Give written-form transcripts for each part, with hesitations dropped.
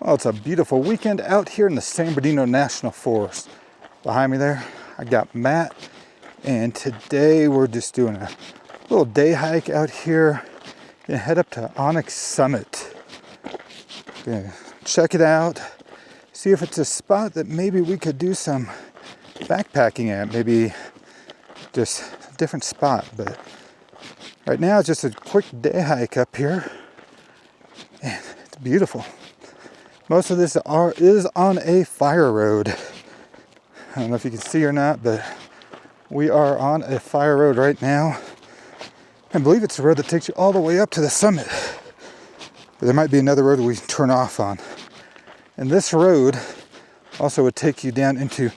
Well, it's a beautiful weekend out here in the San Bernardino National Forest. Behind me there, I got Matt, and today we're just doing a little day hike out here. Gonna head up to Onyx Summit. Gonna check it out, see if it's a spot that maybe we could do some backpacking at, maybe just a different spot. But right now it's just a quick day hike up here, and it's beautiful. Most of this is on a fire road. I don't know if you can see or not, but we are on a fire road right now. I believe it's the road that takes you all the way up to the summit. But there might be another road we can turn off on. And this road also would take you down into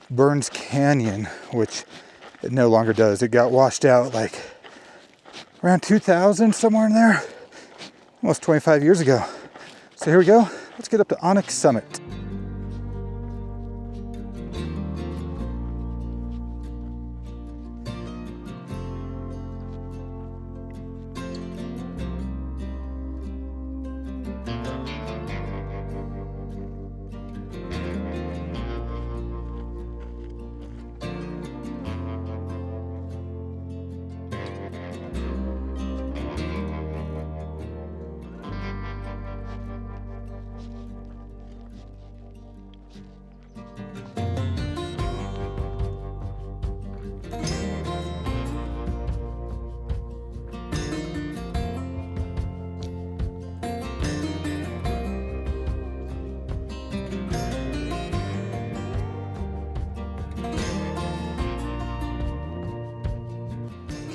Burns Canyon, which it no longer does. It got washed out like around 2000, somewhere in there. Almost 25 years ago. So here we go. Let's get up to Onyx Summit.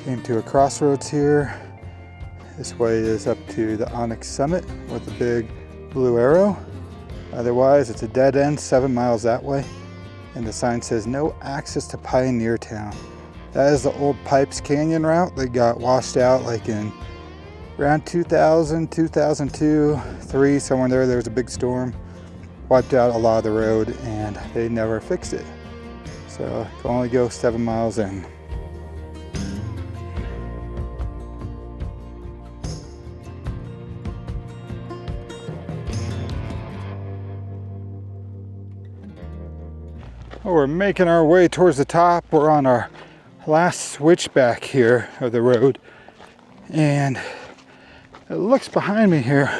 Came to a crossroads here. This way is up to the Onyx Summit with the big blue arrow. Otherwise, it's a dead end 7 miles that way. And the sign says no access to Pioneer Town. That is the old Pipes Canyon route that got washed out like in around 2000, 2002, 3, somewhere in there. There was a big storm. Wiped out a lot of the road and they never fixed it. So you can only go 7 miles in. Well, we're making our way towards the top. We're on our last switchback here of the road. And it looks behind me here,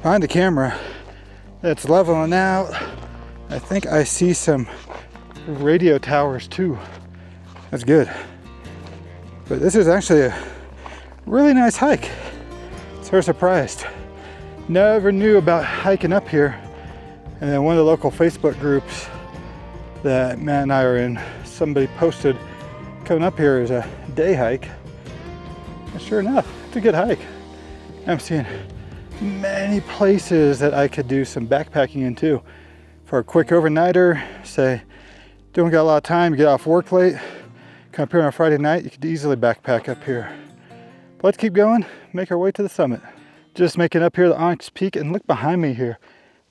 behind the camera, that's leveling out. I think I see some radio towers too. That's good. But this is actually a really nice hike. So surprised. Never knew about hiking up here. And then one of the local Facebook groups that Matt and I are in, somebody posted coming up here is a day hike. And sure enough, it's a good hike. I'm seeing many places that I could do some backpacking in too. For a quick overnighter, say, don't got a lot of time, you get off work late, come up here on a Friday night, you could easily backpack up here. But let's keep going, make our way to the summit. Just making up here the Onyx Peak, and look behind me here.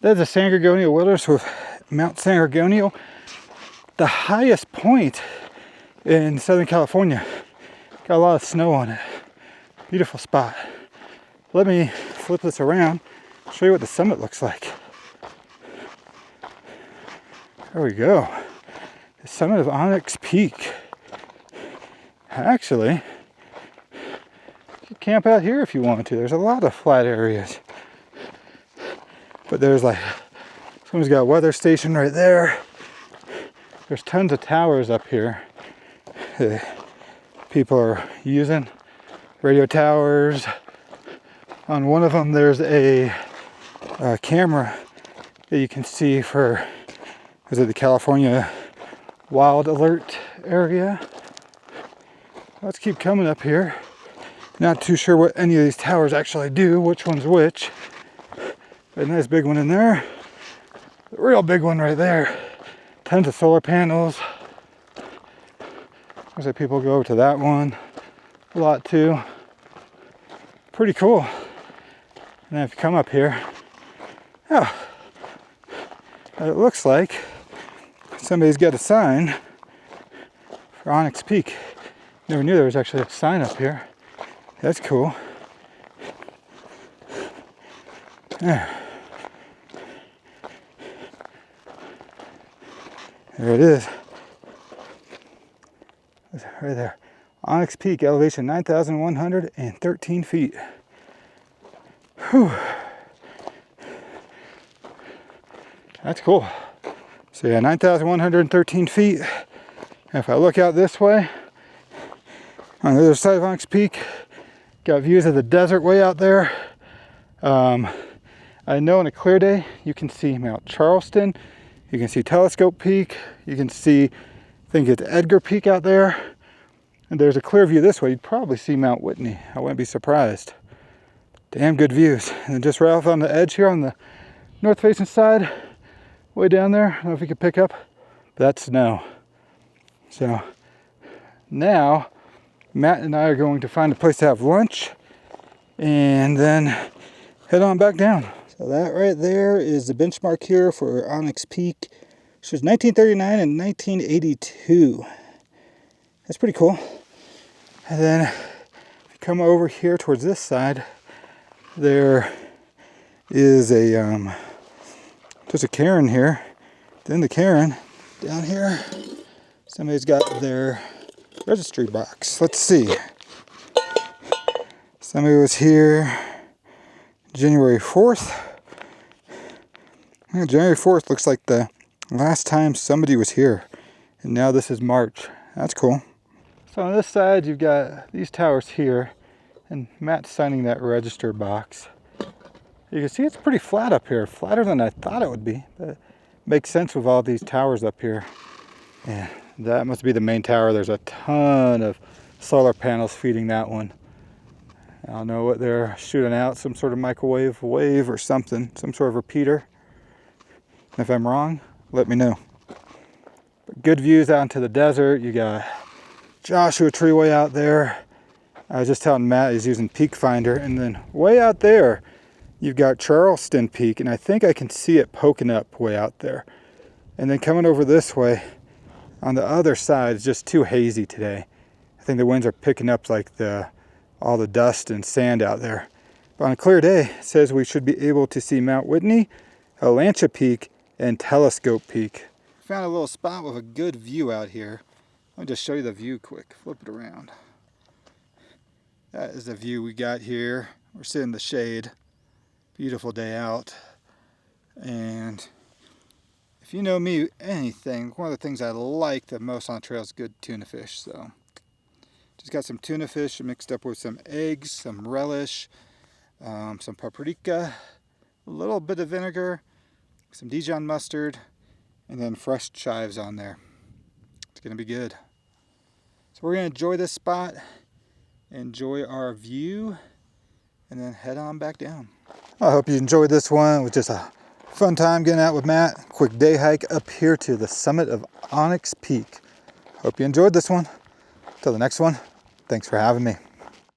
That's the San Gorgonio Wilderness with Mount San Gorgonio. The highest point in Southern California. Got a lot of snow on it. Beautiful spot. Let me flip this around, show you what the summit looks like. There we go. The summit of Onyx Peak. Actually, you can camp out here if you want to. There's a lot of flat areas. But there's like, someone's got a weather station right there. There's tons of towers up here that people are using. Radio towers. On one of them there's a camera that you can see for, is it the California Wild Alert area? Let's keep coming up here. Not too sure what any of these towers actually do, which one's which. But a nice big one in there. A real big one right there. Tons of solar panels. Looks like people go over to that one a lot too. Pretty cool. And then if you come up here, oh, it looks like somebody's got a sign for Onyx Peak. Never knew there was actually a sign up here. That's cool. Yeah. There it is. Right there. Onyx Peak, elevation 9,113 feet. Whew. That's cool. So yeah, 9,113 feet. And if I look out this way, on the other side of Onyx Peak, got views of the desert way out there. I know on a clear day, you can see Mount Charleston, you can see Telescope Peak, you can see, I think it's Edgar Peak out there. And there's a clear view this way, you'd probably see Mount Whitney. I wouldn't be surprised. Damn good views. And then just right off on the edge here on the north facing side, way down there, I don't know if you can pick up, but that's snow. So now Matt and I are going to find a place to have lunch and then head on back down. So that right there is the benchmark here for Onyx Peak. It shows 1939 and 1982. That's pretty cool. And then if you come over here towards this side, there is a there's a cairn here. Then the cairn down here, somebody's got their registry box. Let's see. Somebody was here January 4th. Yeah, January 4th looks like the last time somebody was here. And now this is March. That's cool. So on this side, you've got these towers here. And Matt's signing that register box. You can see it's pretty flat up here. Flatter than I thought it would be. But it makes sense with all these towers up here. And that must be the main tower. There's a ton of solar panels feeding that one. I don't know what they're shooting out, some sort of microwave wave or something, some sort of repeater. And if I'm wrong, let me know. But good views out into the desert. You got Joshua Tree way out there. I was just telling Matt he's using Peak Finder. And then way out there, you've got Charleston Peak. And I think I can see it poking up way out there. And then coming over this way, on the other side, it's just too hazy today. I think the winds are picking up like all the dust and sand out there. But on a clear day, it says we should be able to see Mount Whitney, Alancha Peak, and Telescope Peak. Found a little spot with a good view out here. Let me just show you the view quick. Flip it around. That is the view we got here. We're sitting in the shade. Beautiful day out. And if you know me, anything, one of the things I like the most on the trail is good tuna fish. So just got some tuna fish mixed up with some eggs, some relish, some paprika, a little bit of vinegar, some Dijon mustard, and then fresh chives on there. It's gonna be good. So we're gonna enjoy this spot, enjoy our view, and then head on back down. I hope you enjoyed this one. It was just a fun time getting out with Matt. Quick day hike up here to the summit of Onyx Peak. Hope you enjoyed this one. Till the next one, thanks for having me.